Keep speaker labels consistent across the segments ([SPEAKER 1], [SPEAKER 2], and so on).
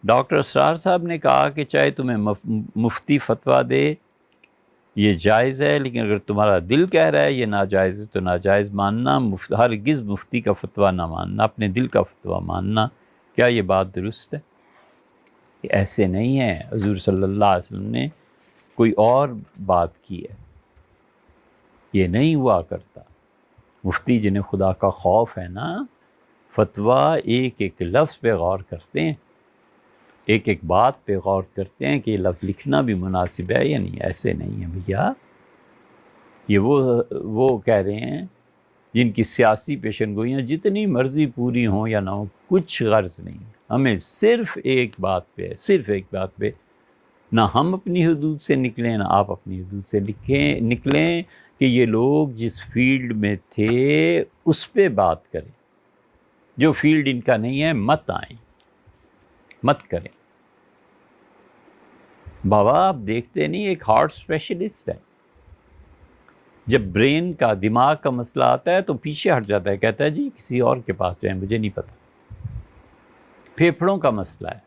[SPEAKER 1] Doctor اسرار صاحب نے کہا کہ چاہے تمہیں مفتی فتویٰ دے یہ جائز ہے، لیکن اگر تمہارا دل کہہ رہا ہے یہ ناجائز ہے تو ناجائز ماننا، ہرگز مفتی کا فتویٰ نہ ماننا، اپنے دل کا فتویٰ ماننا۔ کیا یہ بات درست ہے؟ ایسے نہیں ہے، حضور صلی اللہ علیہ وسلم نے کوئی اور بات کی ہے، یہ نہیں ہوا کرتا۔ مفتی جنہیں خدا کا خوف ہے نا، فتویٰ ایک ایک لفظ پہ غور کرتے ہیں، ایک ایک بات پہ غور کرتے ہیں کہ یہ لفظ لکھنا بھی مناسب ہے یا نہیں۔ ایسے نہیں ہے بھیا، یہ وہ کہہ رہے ہیں جن کی سیاسی پیشن گوئیاں جتنی مرضی پوری ہوں یا نہ ہوں، کچھ غرض نہیں، ہمیں صرف ایک بات پہ، صرف ایک بات پہ، نہ ہم اپنی حدود سے نکلیں نہ آپ اپنی حدود سے نکلیں کہ یہ لوگ جس فیلڈ میں تھے اس پہ بات کریں، جو فیلڈ ان کا نہیں ہے مت آئیں، مت کریں۔ بابا آپ دیکھتے نہیں، ایک ہارٹ اسپیشلسٹ ہے، جب برین کا دماغ کا مسئلہ آتا ہے تو پیچھے ہٹ جاتا ہے، کہتا ہے جی کسی اور کے پاس جائیں، مجھے نہیں پتا۔ پھیپھڑوں کا مسئلہ ہے،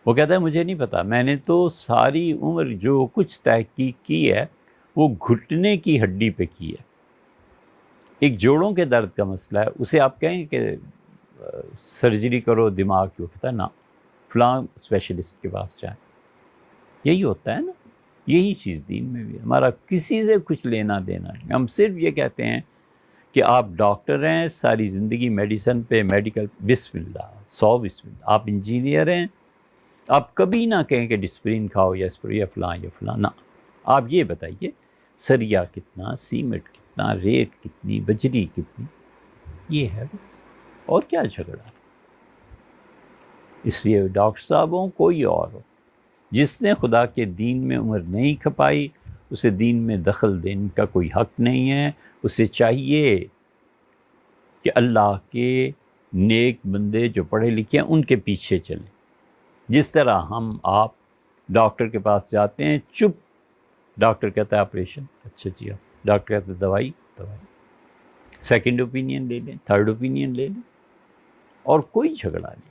[SPEAKER 1] وہ کہتا ہے مجھے نہیں پتا، میں نے تو ساری عمر جو کچھ تحقیق کی ہے وہ گھٹنے کی ہڈی پہ کی ہے۔ ایک جوڑوں کے درد کا مسئلہ ہے، اسے آپ کہیں کہ سرجری کرو دماغ کی، وہ کہتا ہے نا فلاں اسپیشلسٹ کے پاس جائیں۔ یہی ہوتا ہے نا، یہی چیز دین میں بھی، ہمارا کسی سے کچھ لینا دینا نہیں۔ ہم صرف یہ کہتے ہیں کہ آپ ڈاکٹر ہیں، ساری زندگی میڈیسن پہ، میڈیکل، بسم اللہ، 100 بسم اللہ۔ آپ انجینئر ہیں، آپ کبھی نہ کہیں کہ ڈسپرین کھاؤ یا فلاں یا فلاں، نہ، آپ یہ بتائیے سریا کتنا، سیمنٹ کتنا، ریت کتنی، بجری کتنی، یہ ہے بس، اور کیا جھگڑا ہے؟ اس لیے ڈاکٹر صاحب ہوں کوئی اور ہو، جس نے خدا کے دین میں عمر نہیں کھپائی اسے دین میں دخل دینے کا کوئی حق نہیں ہے۔ اسے چاہیے کہ اللہ کے نیک بندے جو پڑھے لکھے ہیں ان کے پیچھے چلیں، جس طرح ہم آپ ڈاکٹر کے پاس جاتے ہیں، چپ، ڈاکٹر کہتا ہے آپریشن، اچھا جی، ڈاکٹر کہتا ہے دوائی، سیکنڈ اوپینین لے لیں، تھرڈ اوپینین لے لیں، اور کوئی جھگڑا نہیں۔